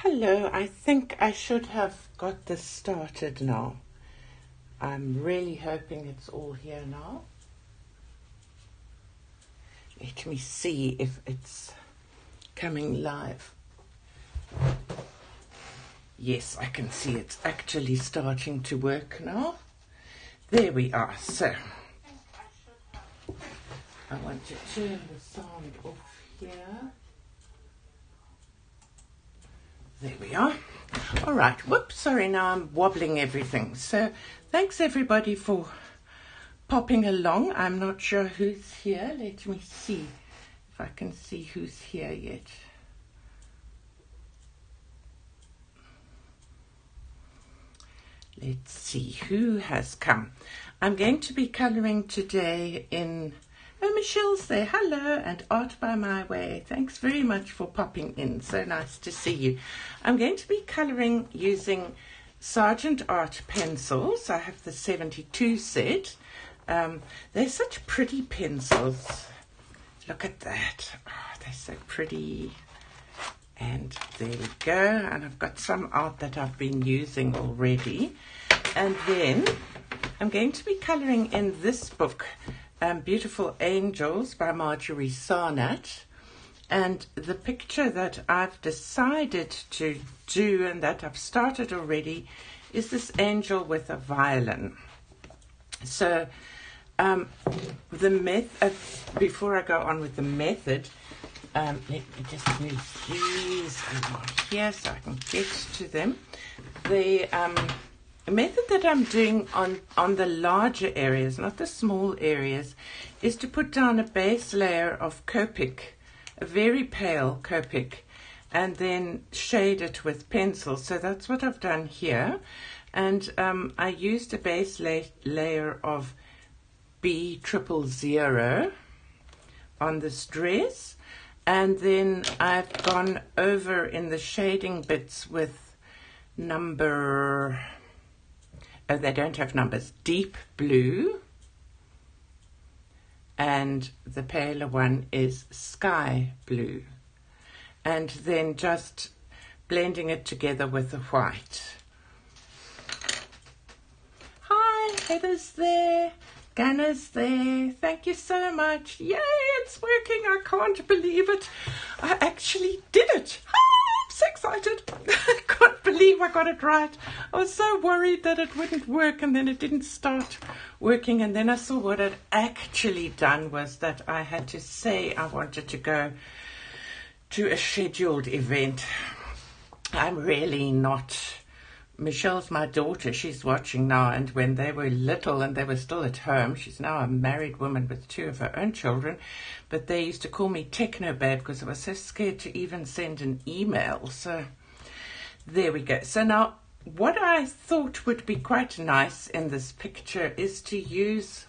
Hello, I think I should have got this started now. I'm really hoping it's all here now. Let me see if it's coming live. Yes, I can see it's actually starting to work now. There we are. So, I want to turn the sound off here. There we are. All right. Whoops, sorry, now I'm wobbling everything. So thanks everybody for popping along. I'm not sure who's here. Let me see if I can see who's here yet. Let's see who has come. I'm going to be colouring today in... Oh, Michelle's there. Hello, and Art by My Way. Thanks very much for popping in. So nice to see you. I'm going to be colouring using Sargent Art pencils. I have the 72 set. They're such pretty pencils. Look at that. Oh, they're so pretty. And there we go. And I've got some art that I've been using already. And then I'm going to be colouring in this book, Beautiful Angels by Marjorie Sartnatt. And the picture that I've decided to do and that I've started already is this angel with a violin. So the method, before I go on with the method, let me just move these along here so I can get to them. The method that I'm doing on the larger areas, not the small areas, is to put down a base layer of Copic, a very pale Copic, and then shade it with pencil. So that's what I've done here. And I used a base layer of B000 on this dress. And then I've gone over in the shading bits with number... Oh, they don't have numbers. Deep blue. And the paler one is sky blue. And then just blending it together with the white. Hi, Heather's there. Ganna's there. Thank you so much. Yay, it's working. I can't believe it. I actually did it. I'm so excited. I can't believe I got it right. I was so worried that it wouldn't work, and then it didn't start working. And then I saw what I'd actually done was that I had to say I wanted to go to a scheduled event. I'm really not... Michelle's my daughter. She's watching now, and when they were little and they were still at home, she's now a married woman with 2 of her own children, but they used to call me Techno Babe because I was so scared to even send an email. So there we go. So now what I thought would be quite nice in this picture is to use,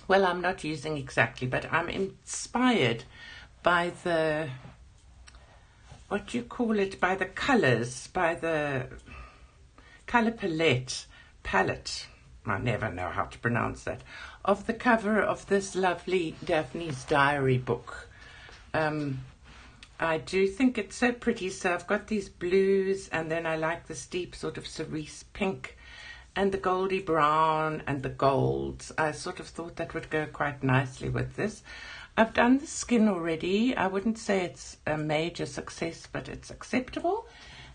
well, I'm not using exactly, but I'm inspired by the, what do you call it, by the colors, by the color palette, I never know how to pronounce that, of the cover of this lovely Daphne's Diary book. I do think it's so pretty. So I've got these blues, and then I like this deep sort of cerise pink and the goldy brown and the golds. I sort of thought that would go quite nicely with this. I've done the skin already. I wouldn't say it's a major success, but it's acceptable.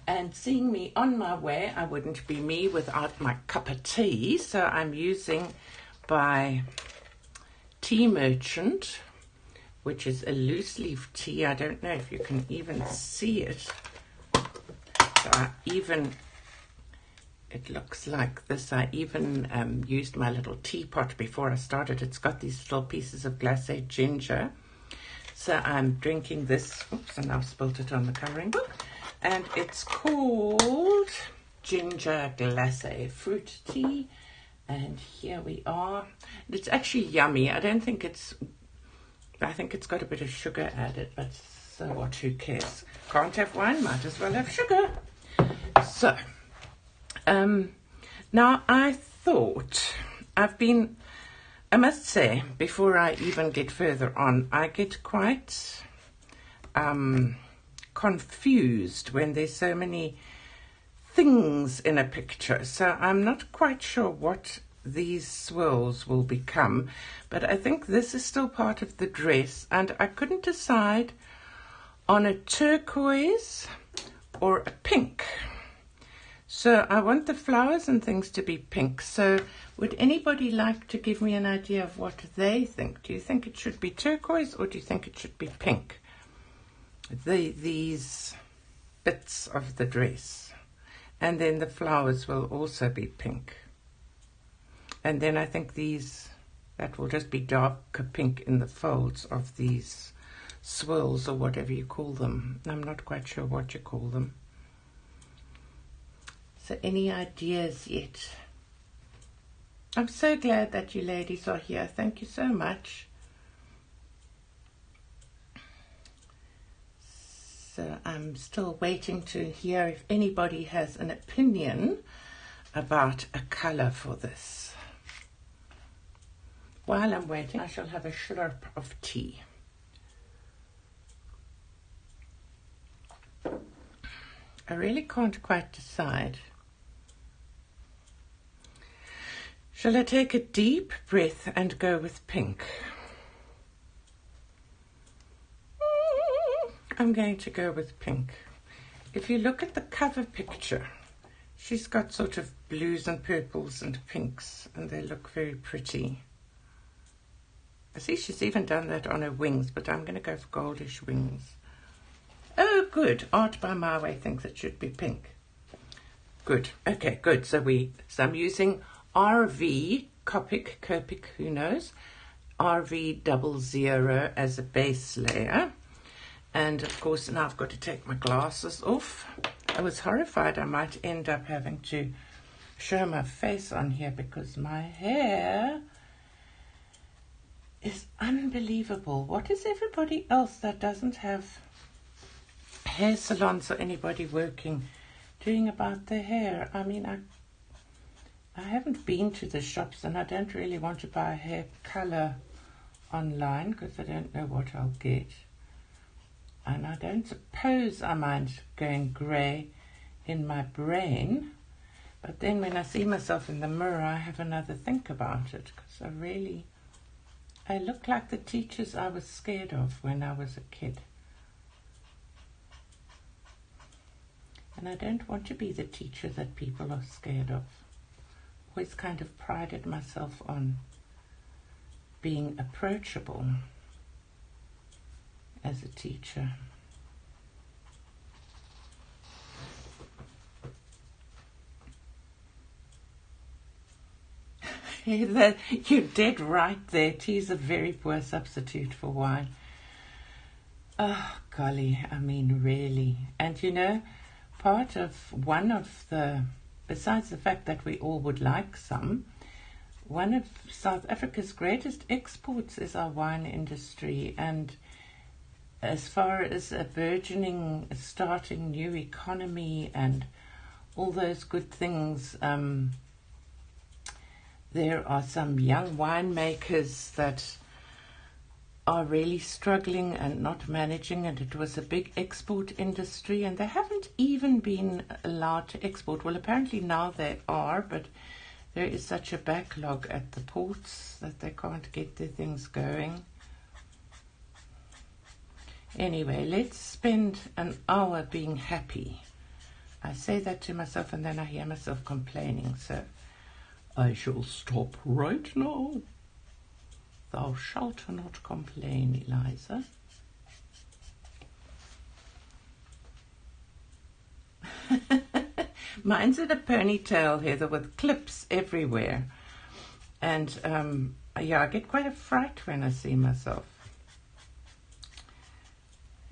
And seeing me on my way, I wouldn't be me without my cup of tea. So I'm using by Tea Merchant, which is a loose leaf tea. I don't know if you can even see it. So I even, it looks like this. I even used my little teapot before I started. It's got these little pieces of glacé ginger. So I'm drinking this. Oops, and I've spilt it on the colouring book. And it's called Ginger Glacé Fruit Tea. And here we are. It's actually yummy. I think it's got a bit of sugar added, but so what, who cares? Can't have wine, might as well have sugar. So, now I thought, I must say, before I even get further on, I get quite confused when there's so many things in a picture. So I'm not quite sure what these swirls will become, but I think this is still part of the dress, and I couldn't decide on a turquoise or a pink. So I want the flowers and things to be pink. So would anybody like to give me an idea of what they think? Do you think it should be turquoise, or do you think it should be pink? These bits of the dress. And then the flowers will also be pink. And then I think that will just be darker pink in the folds of these swirls, or whatever you call them. I'm not quite sure what you call them. So any ideas yet? I'm so glad that you ladies are here. Thank you so much. So I'm still waiting to hear if anybody has an opinion about a colour for this. While I'm waiting, I shall have a slurp of tea. I really can't quite decide. Shall I take a deep breath and go with pink? I'm going to go with pink. If you look at the cover picture, she's got sort of blues and purples and pinks, and they look very pretty. I see she's even done that on her wings, but I'm going to go for goldish wings. Oh, good. Art by My Way thinks it should be pink. Good. Okay, good. So I'm using RV, Copic, who knows, RV00 as a base layer. And of course, now I've got to take my glasses off. I was horrified I might end up having to show my face on here because my hair is unbelievable. What is everybody else that doesn't have hair salons or anybody working doing about their hair? I mean, I haven't been to the shops, and I don't really want to buy hair colour online because I don't know what I'll get. And I don't suppose I mind going grey in my brain. But then when I see myself in the mirror, I have another think about it, because I look like the teachers I was scared of when I was a kid. And I don't want to be the teacher that people are scared of. Always kind of prided myself on being approachable as a teacher. You're dead right there. Tea is a very poor substitute for wine. Oh, golly, I mean, really. And you know, besides the fact that we all would like some, one of South Africa's greatest exports is our wine industry. And as far as a burgeoning, starting new economy and all those good things, there are some young winemakers that are really struggling and not managing, and it was a big export industry, and they haven't even been allowed to export. Well, apparently now they are, but there is such a backlog at the ports that they can't get their things going. Anyway, let's spend an hour being happy. I say that to myself, and then I hear myself complaining, so I shall stop right now. Thou shalt not complain, Eliza. Mine's in a ponytail, Heather, with clips everywhere. And yeah, I get quite a fright when I see myself.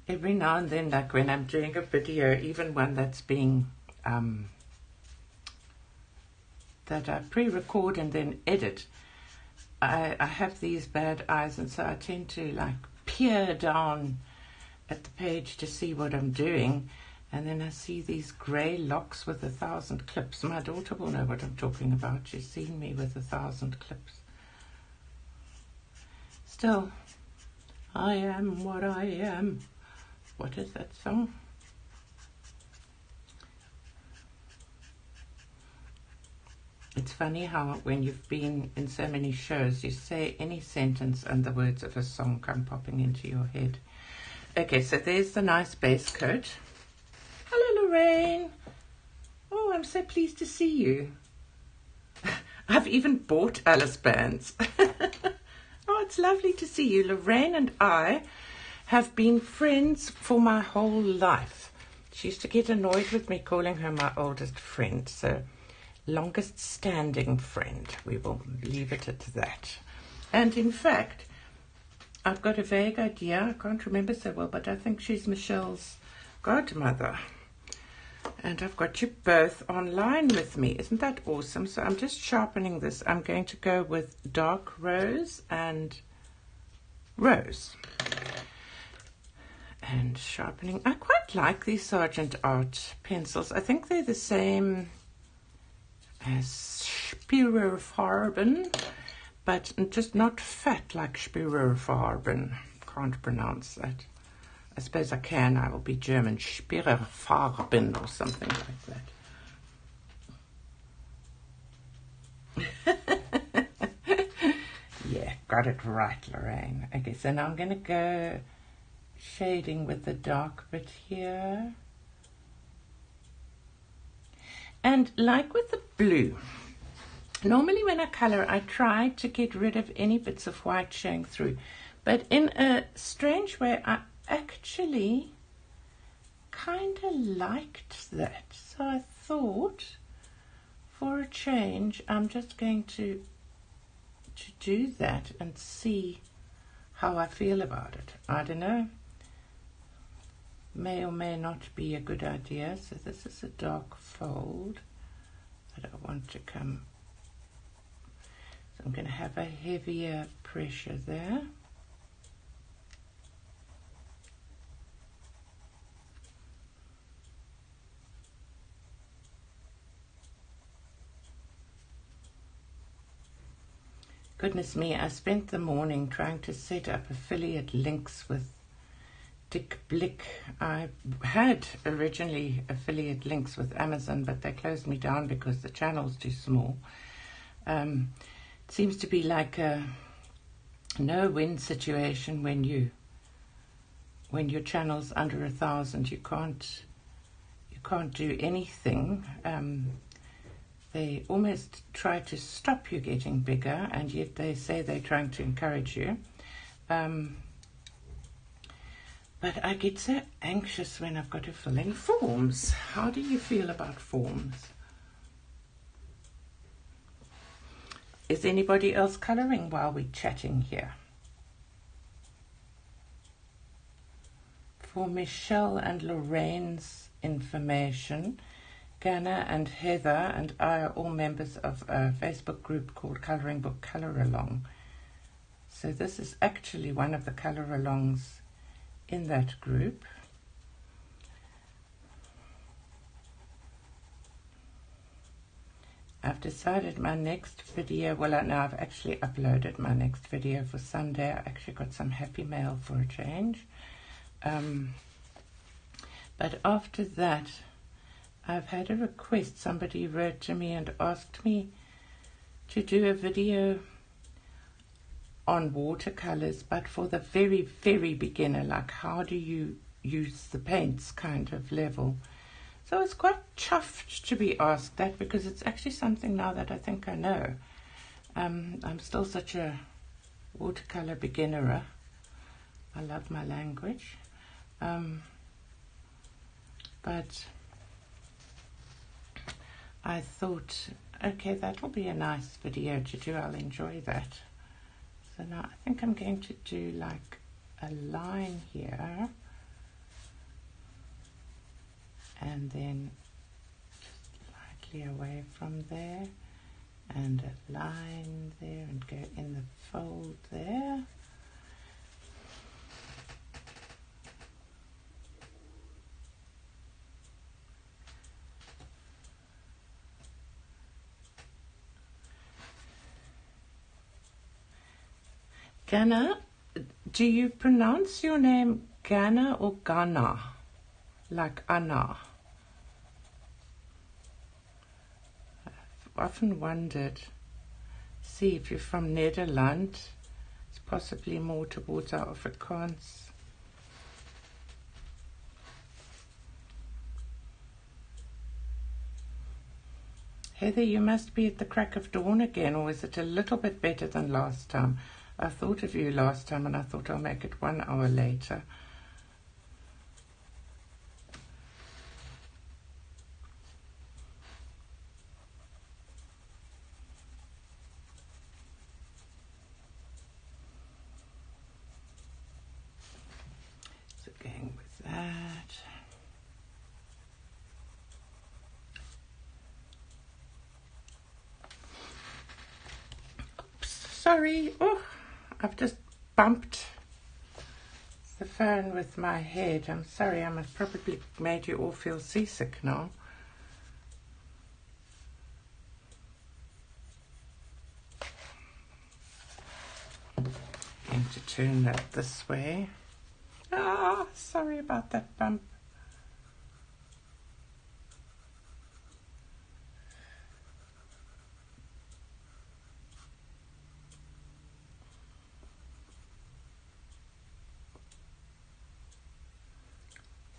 Every now and then, like when I'm doing a video, even one that's being that I pre-record and then edit, I have these bad eyes, and so I tend to like peer down at the page to see what I'm doing, and then I see these grey locks with 1,000 clips. My daughter will know what I'm talking about. She's seen me with 1,000 clips. Still, I am what I am. What is that song? funny how when you've been in so many shows, you say any sentence and the words of a song come popping into your head. Okay, so there's the nice base coat. Hello, Lorraine. Oh, I'm so pleased to see you. I've even bought Alice bands. Oh, it's lovely to see you. Lorraine and I have been friends for my whole life. She used to get annoyed with me calling her my oldest friend, so longest standing friend. We will leave it at that. And in fact, I've got a vague idea. I can't remember so well, but I think she's Michelle's godmother. And I've got you both online with me. Isn't that awesome? So I'm just sharpening this. I'm going to go with dark rose and rose. And sharpening. I quite like these Sargent Art pencils. I think they're the same as Spirerfarben, but just not fat like Spirerfarben. Can't pronounce that. I suppose I can. I will be German. Spirerfarben or something like that. Yeah, got it right, Lorraine. Okay, so now I'm going to go shading with the dark bit here. And like with the blue, normally when I color, I try to get rid of any bits of white showing through. But in a strange way, I actually kind of liked that. So I thought, for a change, I'm just going to do that and see how I feel about it. I don't know. May or may not be a good idea. So this is a dark fold that I want to come. So I'm going to have a heavier pressure there. Goodness me, I spent the morning trying to set up affiliate links with Dick Blick. I had originally affiliate links with Amazon, but they closed me down because the channel's too small. It seems to be like a no-win situation when your channel's under 1,000. You can't do anything. They almost try to stop you getting bigger, and yet they say they're trying to encourage you. But I get so anxious when I've got to fill in forms. How do you feel about forms? Is anybody else colouring while we're chatting here? For Michelle and Lorraine's information, Ganna and Heather and I are all members of a Facebook group called Colouring Book Colour Along. So this is actually one of the colour alongs in that group. I've decided my next video, well now I've actually uploaded my next video for Sunday. I actually got some happy mail for a change. But after that, I've had a request. Somebody wrote to me and asked me to do a video on watercolors, but for the very, very beginner, like how do you use the paints kind of level. So I was quite chuffed to be asked that, because it's actually something now that I think I know. I'm still such a watercolor beginner. I love my language. But I thought, okay, that'll be a nice video to do. I'll enjoy that. So now I think I'm going to do like a line here, and then just slightly away from there, and a line there, and go in the fold there. Ganna, do you pronounce your name Ganna or Ghana? Like Anna? often wondered, see if you're from Netherlands, it's possibly more towards our Afrikaans. Heather, you must be at the crack of dawn again, or is it a little bit better than last time? I thought of you last time and I thought I'll make it 1 hour later. So going with that. Oops, sorry. Oh, I've just bumped the phone with my head. I'm sorry, I must probably made you all feel seasick now. Going to turn that this way. Ah, sorry about that bump.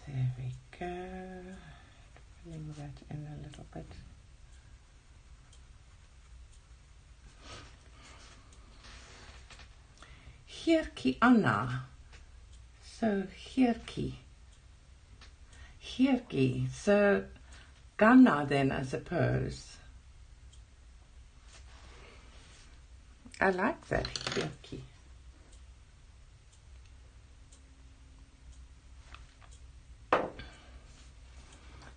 There we go. Filling that in a little bit. Hiertjie Anna. So Hiertjie. Hiertjie. So Ghana then, I suppose. I like that, Hiertjie.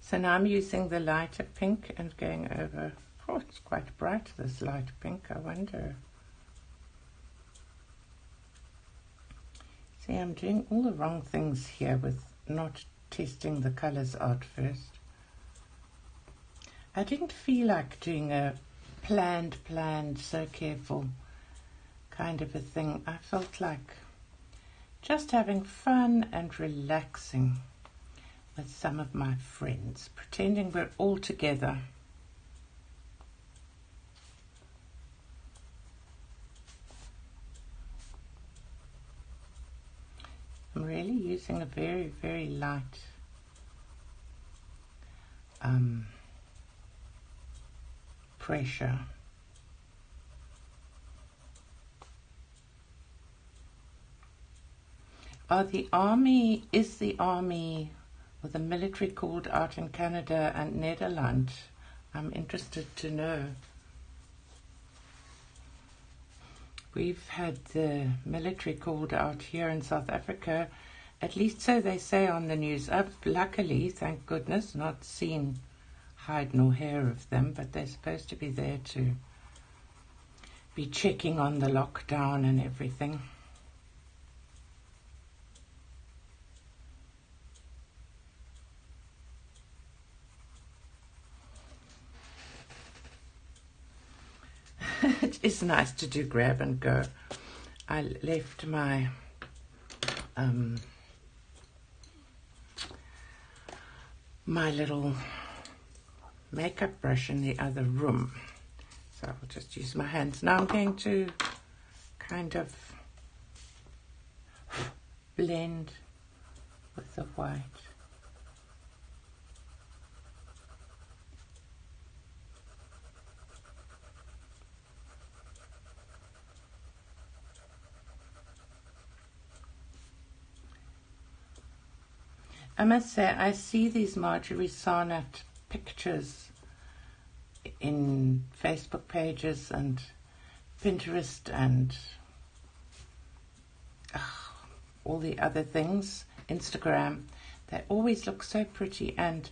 So now I'm using the lighter pink and going over, oh, it's quite bright, this light pink, I wonder. See, I'm doing all the wrong things here with not testing the colors out first. I didn't feel like doing a planned, so careful kind of a thing. I felt like just having fun and relaxing with some of my friends, pretending we're all together. I'm really using a very, very light pressure. Is the army or the military called out in Canada and Netherlands? I'm interested to know. We've had the military called out here in South Africa, at least so they say on the news. I've luckily, thank goodness, not seen hide nor hair of them, but they're supposed to be there to be checking on the lockdown and everything. It is nice to do grab and go. I left my my little makeup brush in the other room, so I'll just use my hands. Now I'm going to kind of blend with the white. I must say, I see these Marjorie Sartnatt pictures in Facebook pages and Pinterest and all the other things, Instagram. They always look so pretty and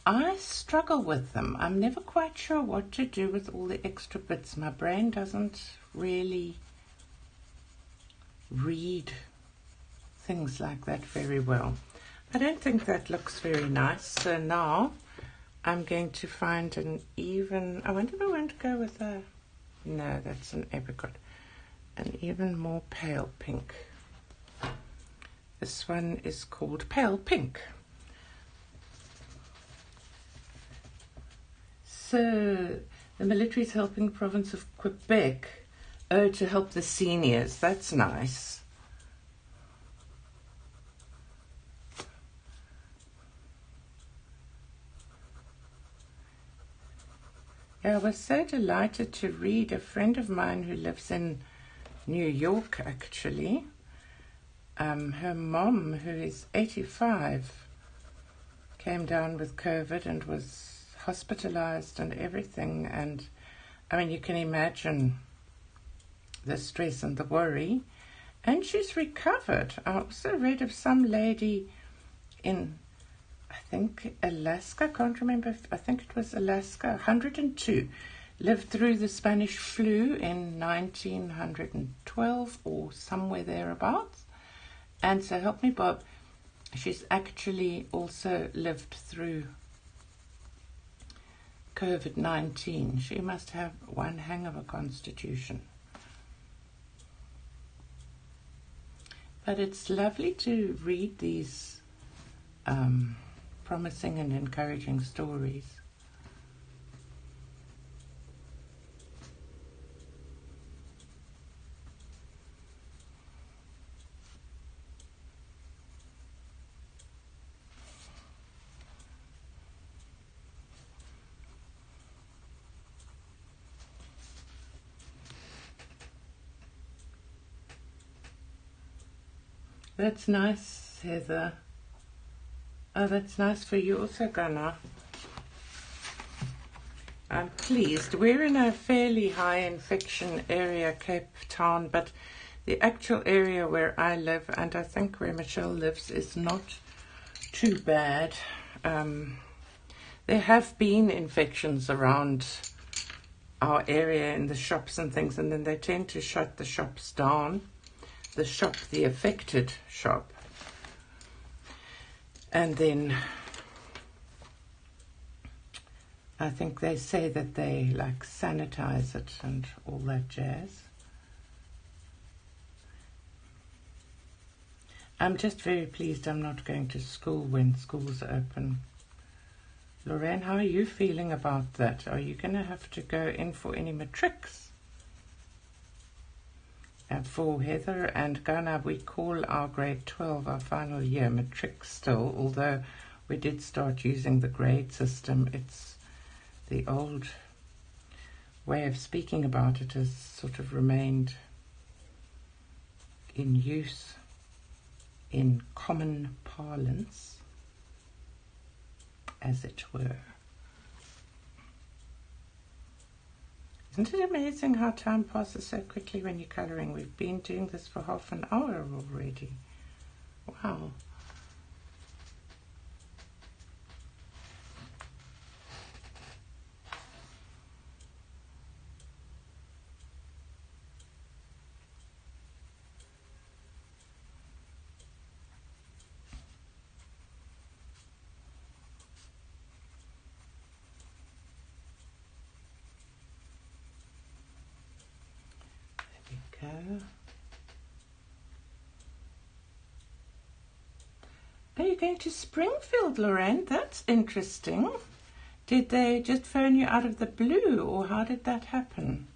I struggle with them. I'm never quite sure what to do with all the extra bits. My brain doesn't really read things like that very well. I don't think that looks very nice. So now I'm going to find an even, I wonder if I want to go with a, no, that's an apricot, an even more pale pink. This one is called Pale Pink. So The military is helping the province of Quebec. Oh, to help the seniors. That's nice. Yeah, I was so delighted to read a friend of mine who lives in New York, actually. Her mom, who is 85, came down with COVID and was hospitalized and everything. And I mean, you can imagine the stress and the worry. And she's recovered. I also read of some lady in, I think, Alaska, I can't remember, I think it was Alaska, 102, lived through the Spanish flu in 1912 or somewhere thereabouts. And so help me, Bob, she's actually also lived through COVID-19. She must have one hang of a constitution. But it's lovely to read these promising and encouraging stories. That's nice, Heather. Oh, that's nice for you also, Gunnar. I'm pleased. We're in a fairly high infection area, Cape Town, but the actual area where I live, and I think where Michelle lives, is not too bad. There have been infections around our area in the shops and things, and then they tend to shut the shops down. The affected shop. And then I think they say that they like sanitize it and all that jazz. I'm just very pleased I'm not going to school when schools are open. Lorraine, how are you feeling about that? Are you going to have to go in for any matrics? For Heather and Ghana, we call our grade 12 our final year matric still, although we did start using the grade system. It's the old way of speaking about it has sort of remained in use in common parlance, as it were. Isn't it amazing how time passes so quickly when you're colouring? We've been doing this for half an hour already. Wow. Are you going to Springfield, Lorraine? That's interesting. Did they just phone you out of the blue, or how did that happen?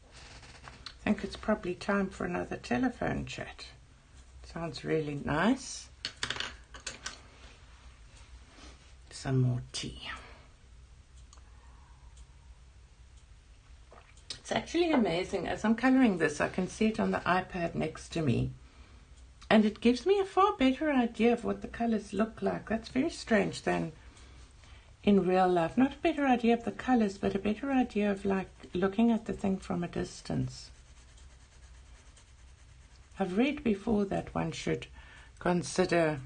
I think it's probably time for another telephone chat. Sounds really nice. Some more tea. It's actually amazing. As I'm colouring this, I can see it on the iPad next to me. And it gives me a far better idea of what the colours look like. That's very strange than in real life. Not a better idea of the colours, but a better idea of like looking at the thing from a distance. I've read before that one should consider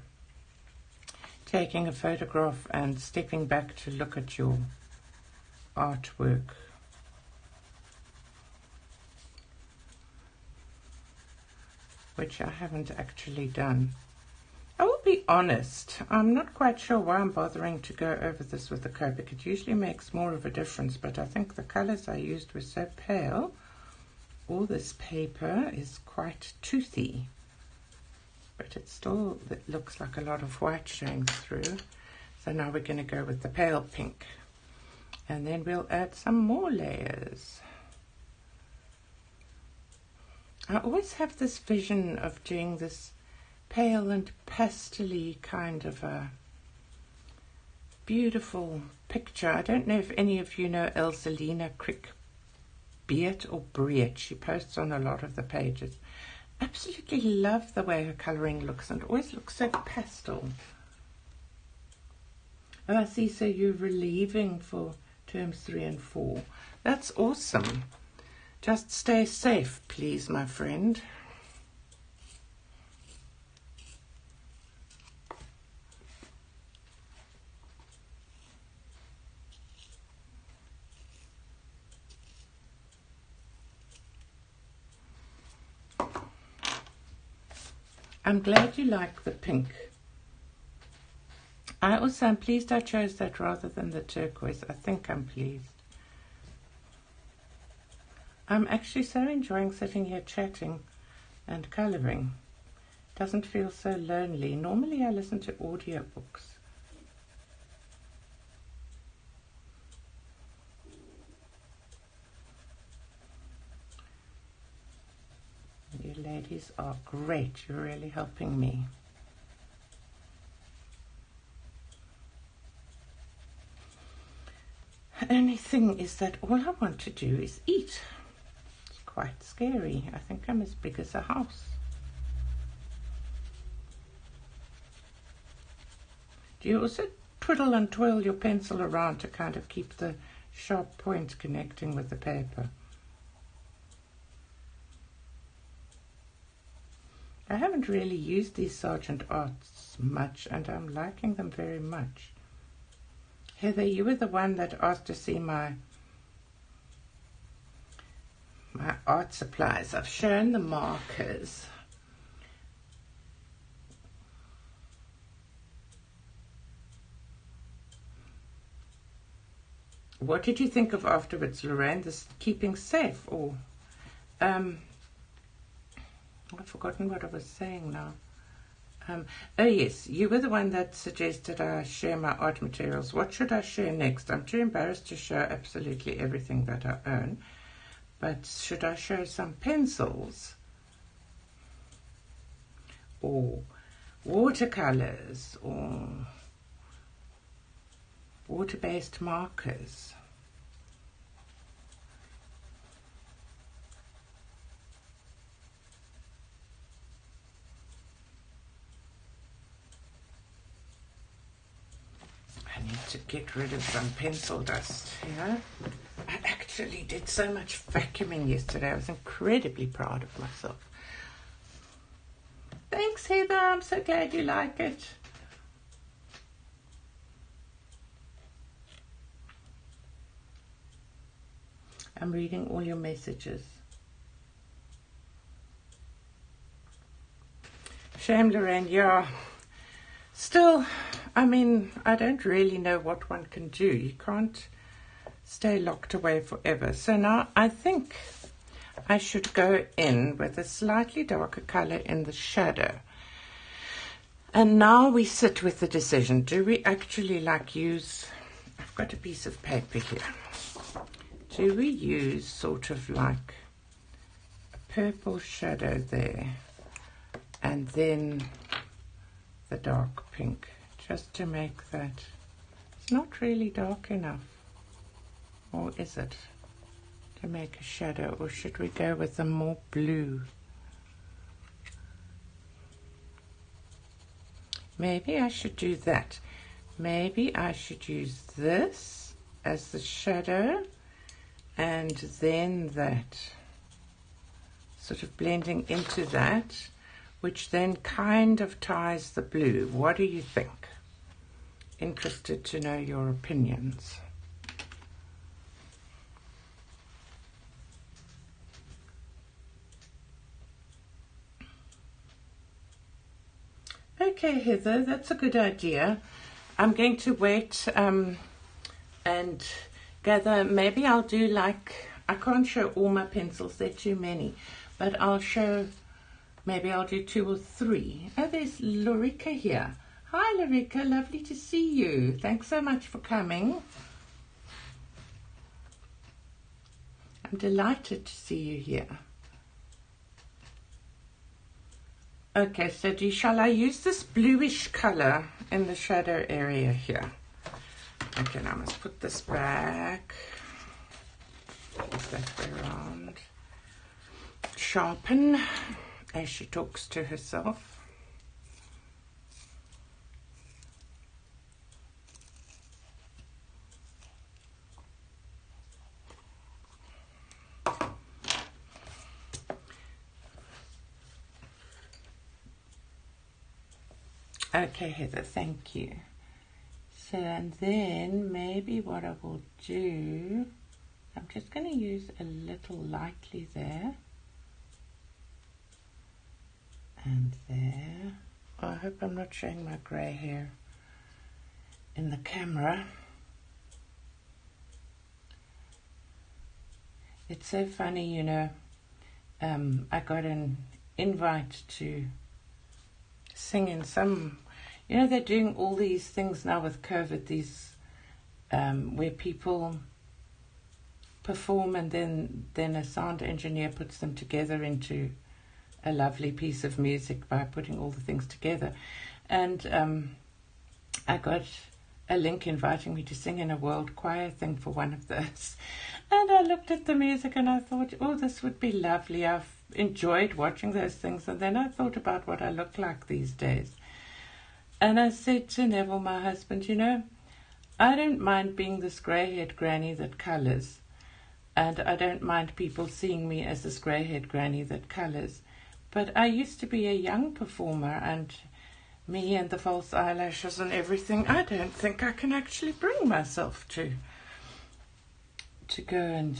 taking a photograph and stepping back to look at your artwork. Which I haven't actually done. I will be honest, I'm not quite sure why I'm bothering to go over this with the Copic. It usually makes more of a difference, but I think the colours I used were so pale. All this paper is quite toothy. but it looks like a lot of white showing through. So now we're going to go with the pale pink, and then we'll add some more layers. I always have this vision of doing this pale and pastel-y kind of a beautiful picture. I don't know if any of you know Elselina Crick Beat or Breet. She posts on a lot of the pages. Absolutely love the way her colouring looks, and it always looks so pastel. Oh, I see, so you're relieving for terms 3 and 4. That's awesome. Just stay safe, please, my friend. I'm glad you like the pink. I also am pleased I chose that rather than the turquoise. I think I'm pleased. I'm actually so enjoying sitting here chatting and colouring. Doesn't feel so lonely. Normally I listen to audiobooks. You ladies are great. You're really helping me. The only thing is that all I want to do is eat. It's quite scary. I think I'm as big as a house. Do you also twiddle and twirl your pencil around to kind of keep the sharp point connecting with the paper? I haven't really used these Sergeant Arts much, and I'm liking them very much. Heather, you were the one that asked to see my art supplies. I've shown the markers. What did you think of afterwards, Lorraine? This keeping safe, or I've forgotten what I was saying now. Oh yes, you were the one that suggested I share my art materials. What should I share next? I'm too embarrassed to show absolutely everything that I own, but should I show some pencils or watercolors or water-based markers? I need to get rid of some pencil dust here. I actually did so much vacuuming yesterday. I was incredibly proud of myself. Thanks, Heather. I'm so glad you like it. I'm reading all your messages. Shame, Lorraine. Yeah. Still, I mean, I don't really know what one can do. You can't stay locked away forever. So now I think I should go in with a slightly darker color in the shadow. And now we sit with the decision. Do we actually use, I've got a piece of paper here. Do we use sort of like a purple shadow there and then the dark pink, just to make that, it's not really dark enough, or is it, to make a shadow, or should we go with the more blue? Maybe I should do that. Maybe I should use this as the shadow and then that sort of blending into that, which then kind of ties the blue. What do you think? Interested to know your opinions. Okay, Heather, that's a good idea. I'm going to wait and gather. Maybe I'll do I can't show all my pencils, they're too many, but I'll show Maybe I'll do 2 or 3. Oh, there's Lorica here. Hi, Lorica. Lovely to see you. Thanks so much for coming. I'm delighted to see you here. Okay, so shall I use this bluish color in the shadow area here? Okay, now I must put this back. Put that way around. Sharpen as she talks to herself. Okay, Heather, thank you. So, and then maybe what I will do, I'm just going to use a little lightly there. And there. Oh, I hope I'm not showing my grey hair in the camera. It's so funny, you know, I got an invite to sing in some, you know, they're doing all these things now with COVID, these where people perform and then a sound engineer puts them together into a lovely piece of music by putting all the things together. And I got a link inviting me to sing in a world choir thing for one of those. And I looked at the music and I thought, oh, this would be lovely. I've enjoyed watching those things. And then I thought about what I look like these days. And I said to Neville, my husband, you know, I don't mind being this grey-haired granny that colours. And I don't mind people seeing me as this grey-haired granny that colours. But I used to be a young performer, and me and the false eyelashes and everything, I don't think I can actually bring myself to go and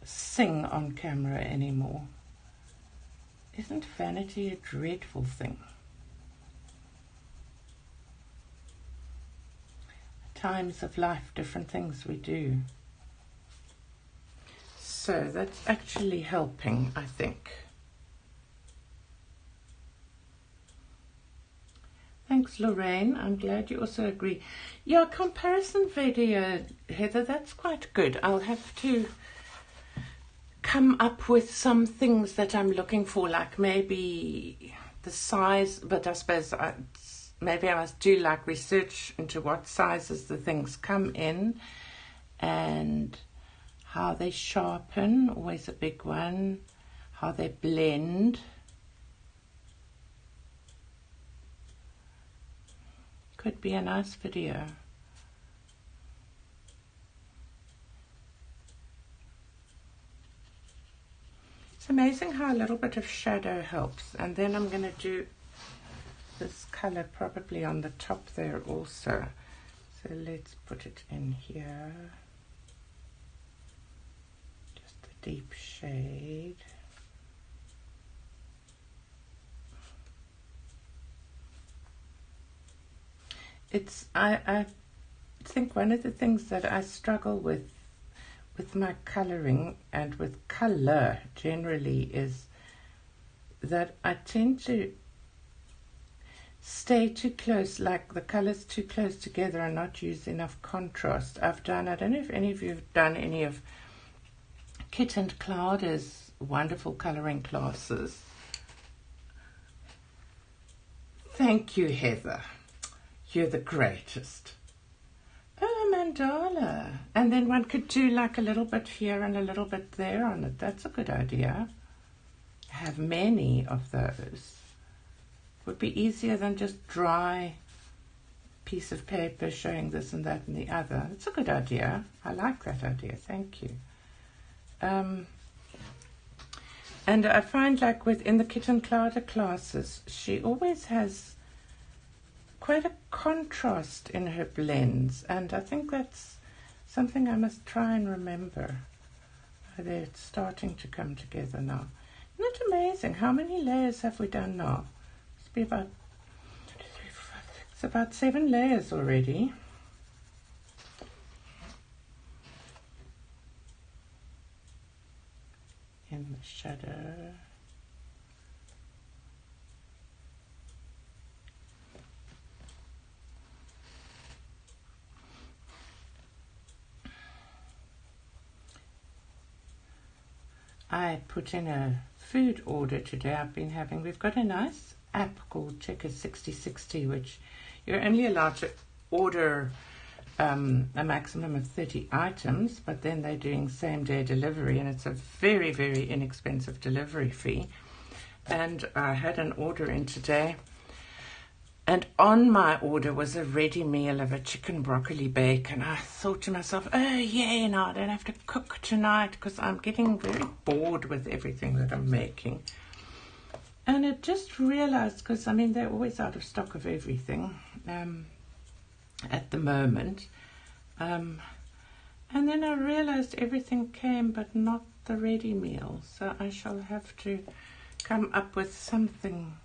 sing on camera anymore. Isn't vanity a dreadful thing? Times of life, different things we do. So that's actually helping, I think. Thanks, Lorraine. I'm glad you also agree. Yeah, comparison video, Heather, that's quite good. I'll have to come up with some things that I'm looking for, like maybe the size, but I suppose maybe I must do like research into what sizes the things come in and how they sharpen, always a big one, how they blend. Could be a nice video. It's amazing how a little bit of shadow helps. And then I'm going to do this color probably on the top there also. So let's put it in here. Just a deep shade. I think one of the things that I struggle with my coloring and with color generally is that I tend to stay too close, like the colors too close together and not use enough contrast. I don't know if any of you have done any of Kit and Clouda's wonderful coloring classes. Thank you, Heather. You're the greatest. Oh, mandala. And then one could do like a little bit here and a little bit there on it. That's a good idea. Have many of those. Would be easier than just dry piece of paper showing this and that and the other. It's a good idea. I like that idea. Thank you. And I find like within the Kit and Clouda classes, she always has quite a contrast in her blends, and I think that's something I must try and remember. They're starting to come together now. Isn't it amazing? How many layers have we done now? Must be about, it's about 7 layers already. in the shadow. I put in a food order today. We've got a nice app called Checkers 6060, which you're only allowed to order a maximum of 30 items, but then they're doing same day delivery, and it's a very, very inexpensive delivery fee. And I had an order in today, and on my order was a ready meal of a chicken broccoli bake, and I thought to myself, oh yeah, now I don't have to cook tonight because I'm getting very bored with everything that I'm making. And I just realized, because I mean they're always out of stock of everything at the moment, and then I realized everything came but not the ready meal, so I shall have to come up with something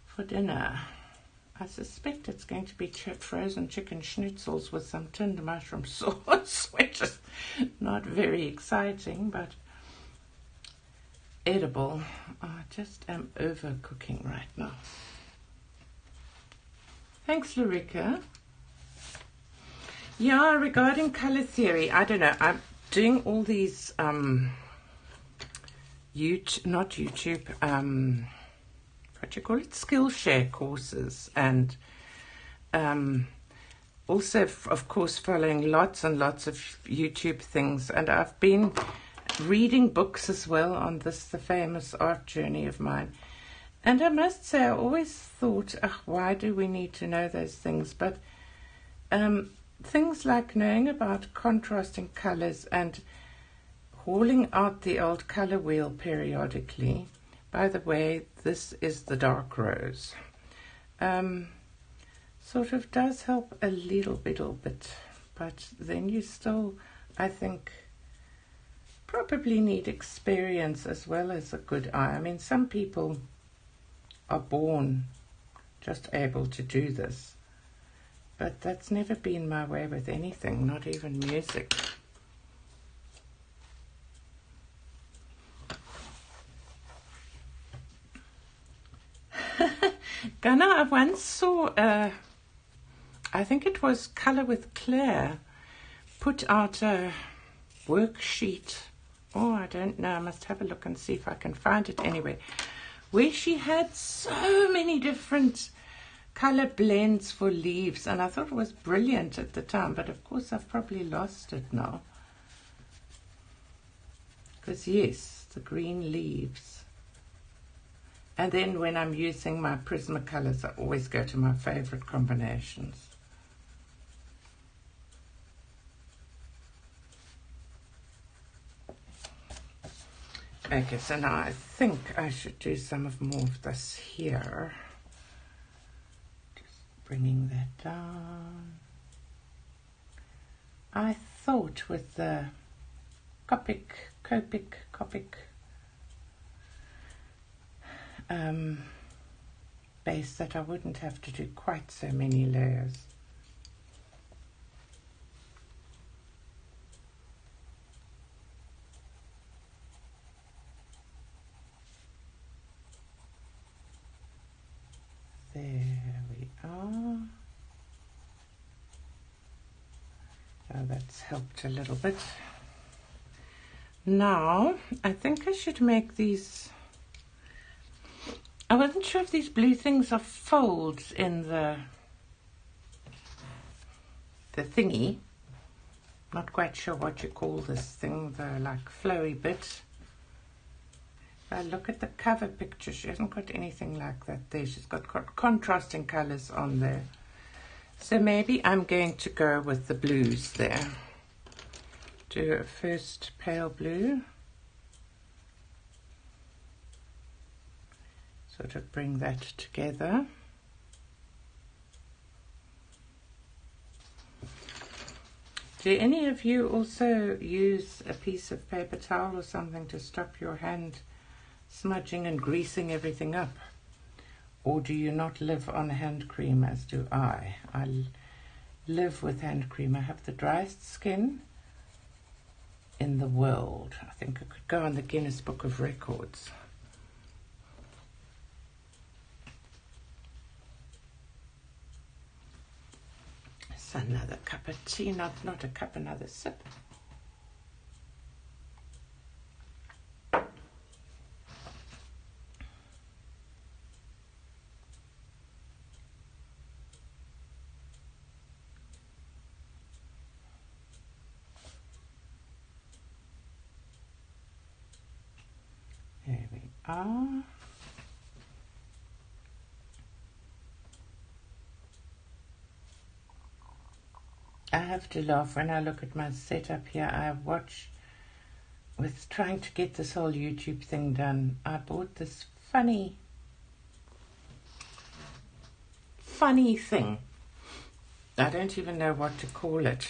for dinner. I suspect it's going to be frozen chicken schnitzels with some tinned mushroom sauce, which is not very exciting, but edible. I just am overcooking right now. Thanks, Lorica. Yeah, regarding color theory, I don't know. I'm doing all these Skillshare courses, and also, of course, following lots and lots of YouTube things. And I've been reading books as well on the famous art journey of mine. And I must say, I always thought, why do we need to know those things? But things like knowing about contrasting colors and hauling out the old color wheel periodically. By the way, this is the dark rose. Sort of does help a little bit, but then you still, I think, probably need experience as well as a good eye. I mean, some people are born just able to do this, but that's never been my way with anything, not even music. Gunnar, I once saw, I think it was Colour with Claire, put out a worksheet. Oh, I don't know. I must have a look and see if I can find it anyway. Where she had so many different colour blends for leaves, and I thought it was brilliant at the time, but of course I've probably lost it now. Because yes, the green leaves. And then when I'm using my Prismacolors, I always go to my favorite combinations. Okay, so now I think I should do some more of this here. Just bringing that down. I thought with the Copic base that I wouldn't have to do quite so many layers. There we are. Oh, that's helped a little bit. Now, I think I should make these. I wasn't sure if these blue things are folds in the thingy. Not quite sure what you call this thing, the like flowy bit. If I look at the cover picture, she hasn't got anything like that there. She's got contrasting colours on there. So maybe I'm going to go with the blues there. Do a first pale blue. Sort of bring that together. Do any of you also use a piece of paper towel or something to stop your hand smudging and greasing everything up? Or do you not live on hand cream as do I? I live with hand cream. I have the driest skin, in the world. I think I could go on the Guinness Book of Records. So another cup of tea, not a cup, another sip. There we are. I have to laugh when I look at my setup here. I watch with trying to get this whole YouTube thing done. I bought this funny thing. I don't even know what to call it.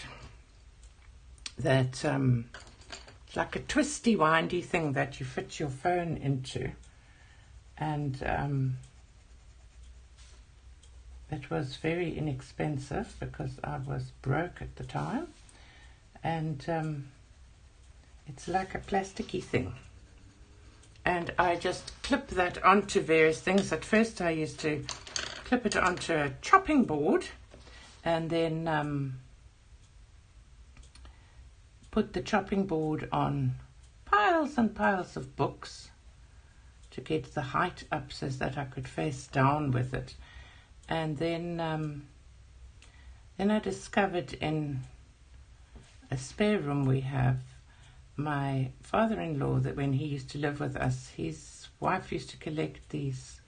That it's like a twisty, windy thing that you fit your phone into, and it was very inexpensive because I was broke at the time, and it's like a plasticky thing, and I just clip that onto various things. At first I used to clip it onto a chopping board and then put the chopping board on piles and piles of books to get the height up so that I could face down with it. And then I discovered in a spare room we have, my father-in-law, that when he used to live with us, his wife used to collect these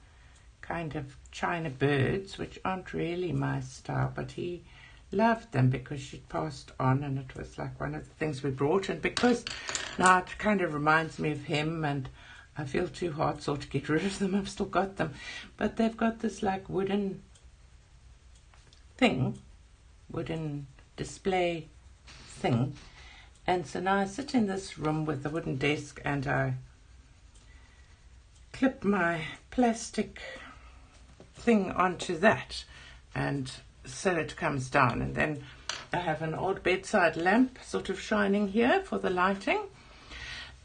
kind of china birds, which aren't really my style, but he loved them because she'd passed on, and it was like one of the things we brought. And because now it kind of reminds me of him, and I feel too heartsore to get rid of them. I've still got them, but they've got this like wooden display thing, and so now I sit in this room with the wooden desk and I clip my plastic thing onto that, and so it comes down, and then I have an old bedside lamp sort of shining here for the lighting,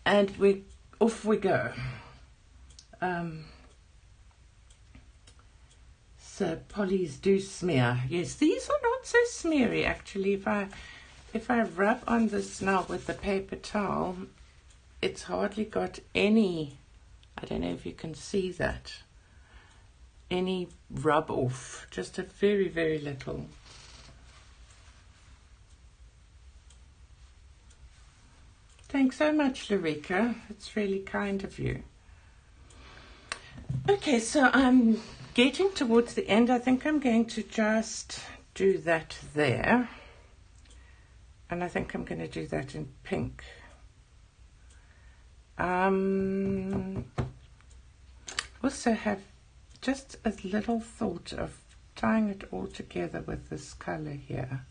and off we go. So polys do smear. Yes, these are not so smeary actually. If I rub on this now with the paper towel, it's hardly got any, I don't know if you can see that, any rub off, just a very, very little. Thanks so much, Larica. It's really kind of you. Okay, so I'm getting towards the end. I think I'm going to just do that there. And I think I'm going to do that in pink. Also have just a little thought of tying it all together with this color here.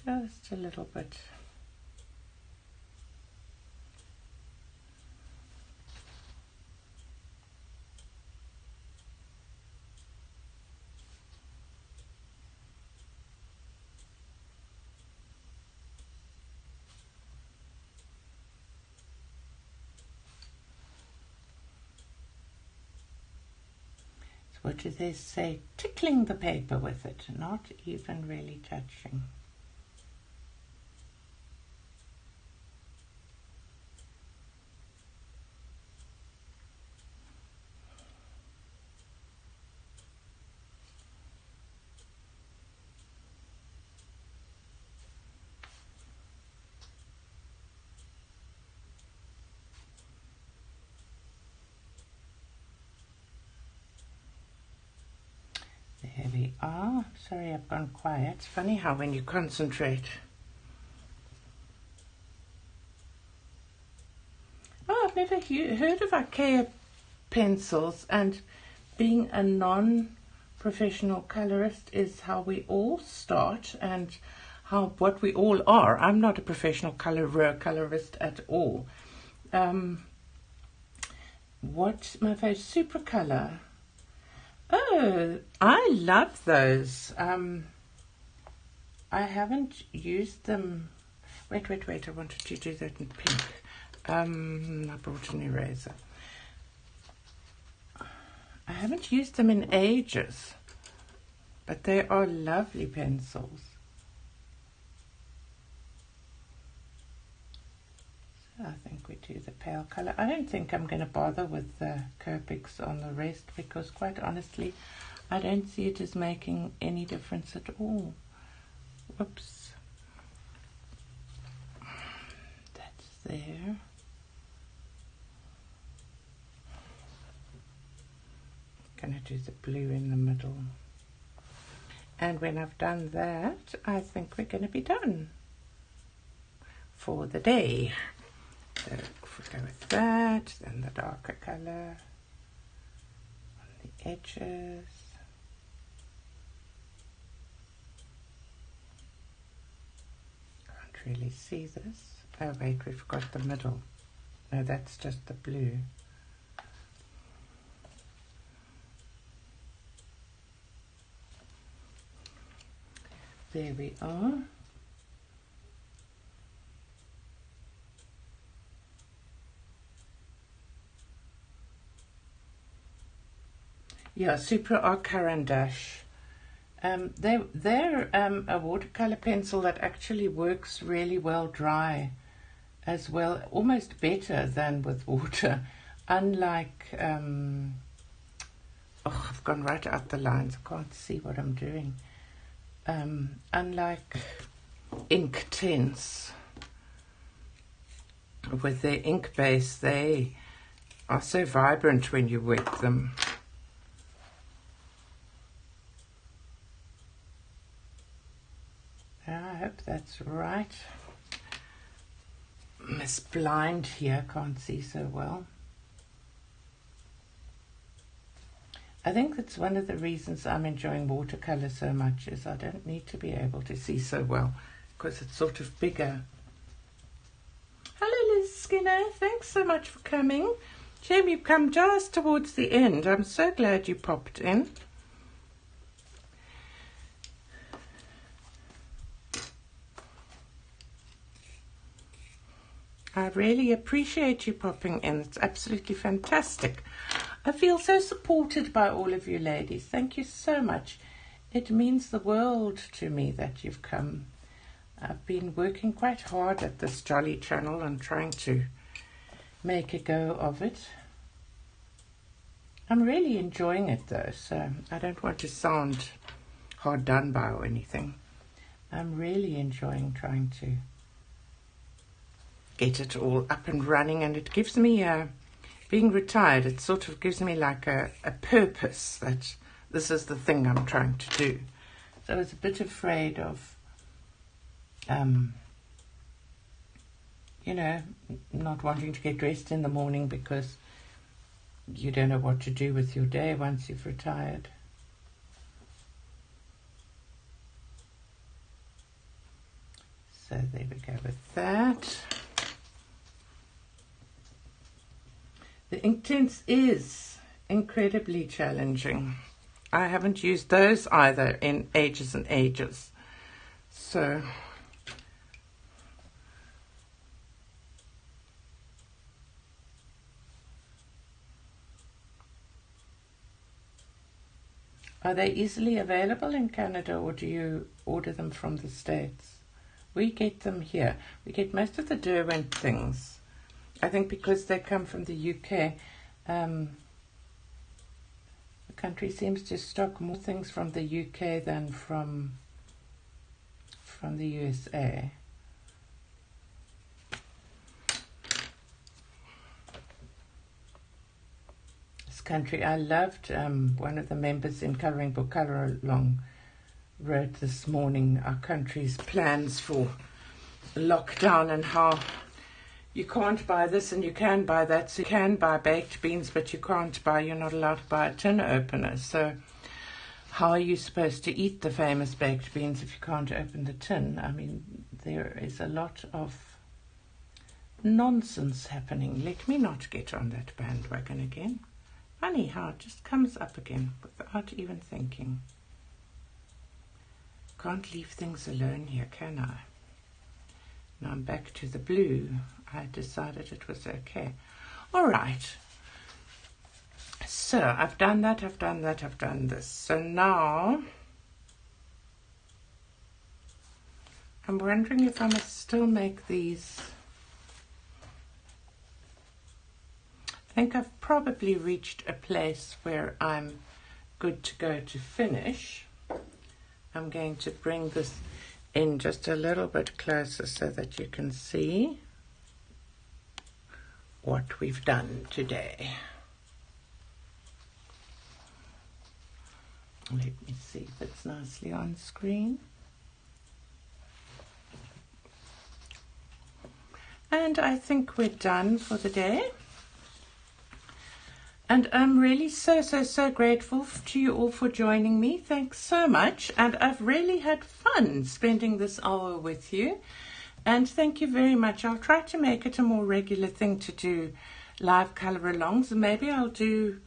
Just a little bit. What do they say? Tickling the paper with it, not even really touching. There we are. Sorry, I've gone quiet. It's funny how when you concentrate. Oh, I've never heard of IKEA pencils, and being a non-professional colorist is how we all start and what we all are. I'm not a professional colorist at all. What's my favorite? Super color. Oh, I love those. I haven't used them. Wait, I wanted to do that in pink. I brought an eraser. I haven't used them in ages, but they are lovely pencils. So I think we do the pale colour. I don't think I'm going to bother with the Copics on the rest because, quite honestly, I don't see it as making any difference at all. Whoops. That's there. Going to do the blue in the middle. And when I've done that, I think we're going to be done for the day. So if we go with that, then the darker colour on the edges. Can't really see this. Oh wait, we forgot the middle. No, that's just the blue. There we are. Yeah, Super Art Caran d'Ache. They're a watercolor pencil that actually works really well dry as well, almost better than with water. Unlike, oh, I've gone right out the lines. I can't see what I'm doing. Unlike ink tints, with their ink base, they are so vibrant when you wet them. I hope that's right. Miss Blind here, can't see so well. I think that's one of the reasons I'm enjoying watercolor so much, is I don't need to be able to see so well because it's sort of bigger. Hello Liz Skinner, thanks so much for coming. Shame you've come just towards the end. I'm so glad you popped in. I really appreciate you popping in. It's absolutely fantastic. I feel so supported by all of you ladies. Thank you so much. It means the world to me that you've come. I've been working quite hard at this Jolly channel and trying to make a go of it. I'm really enjoying it though, so I don't want to sound hard done by or anything. I'm really enjoying trying to get it all up and running, and it gives me being retired, it sort of gives me like a purpose that this is the thing I'm trying to do. So I was a bit afraid of, you know, not wanting to get dressed in the morning because you don't know what to do with your day once you've retired. So there we go with that. The ink tints is incredibly challenging. I haven't used those either in ages and ages. So are they easily available in Canada, or do you order them from the States? We get them here. We get most of the Derwent things. I think because they come from the UK, the country seems to stock more things from the UK than from the USA. This country, I loved one of the members in Colouring Book Colour Along wrote this morning our country's plans for lockdown and how you can't buy this and you can buy that. So you can buy baked beans, but you're not allowed to buy a tin opener. So how are you supposed to eat the famous baked beans if you can't open the tin? I mean, there is a lot of nonsense happening. Let me not get on that bandwagon again. Funny how it just comes up again without even thinking. can't leave things alone here, can I? Now I'm back to the blue. I decided it was okay. All right. So I've done that, I've done that, I've done this. So now I'm wondering if I must still make these. I think I've probably reached a place where I'm good to go to finish. I'm going to bring this in just a little bit closer so that you can see what we've done today. Let me see if it's nicely on screen. And I think we're done for the day. And I'm really so grateful to you all for joining me. Thanks so much. And I've really had fun spending this hour with you. And thank you very much. I'll try to make it a more regular thing to do live colour alongs. And maybe I'll do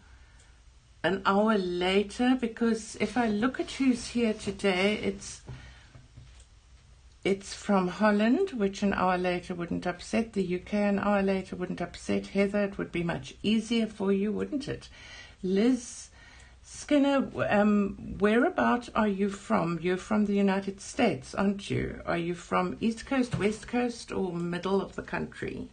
an hour later, because if I look at who's here today, it's from Holland, which an hour later wouldn't upset. The UK an hour later wouldn't upset. Heather, it would be much easier for you, wouldn't it? Liz Skinner, whereabout are you from? You're from the United States, aren't you? Are you from East Coast, West Coast, or middle of the country?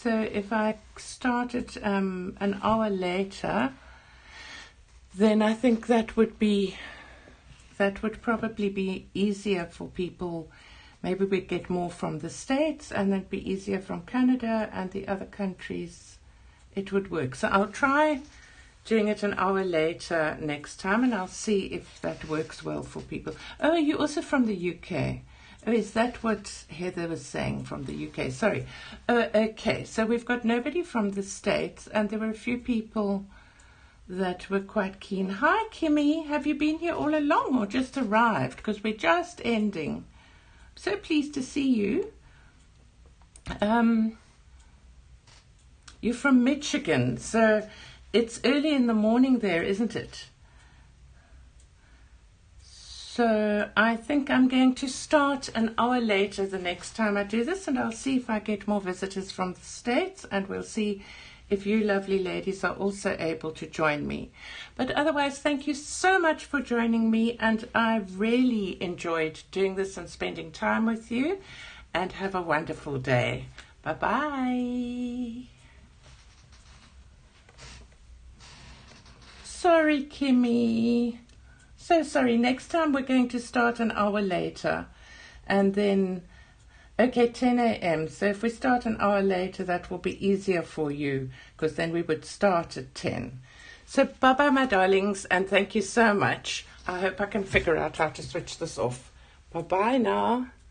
So if I started an hour later, then I think that would probably be easier for people. Maybe we'd get more from the States, and then be easier from Canada and the other countries. It would work. So I'll try doing it an hour later next time, and I'll see if that works well for people. Oh, you're also from the UK. Oh, is that what Heather was saying, from the UK? Sorry. Oh, okay. So we've got nobody from the States, and there were a few people that were quite keen. Hi, Kimmy. Have you been here all along or just arrived? Because we're just ending. I'm so pleased to see you. You're from Michigan, so it's early in the morning there, isn't it? So I think I'm going to start an hour later the next time I do this, and I'll see if I get more visitors from the States, and we'll see if you lovely ladies are also able to join me. But otherwise, thank you so much for joining me, and I've really enjoyed doing this and spending time with you, and have a wonderful day. Bye-bye. Sorry, Kimmy. So sorry. Next time we're going to start an hour later, and then, okay, 10 a.m. So if we start an hour later, that will be easier for you, because then we would start at 10. So bye-bye, my darlings, and thank you so much. I hope I can figure out how to switch this off. Bye-bye now.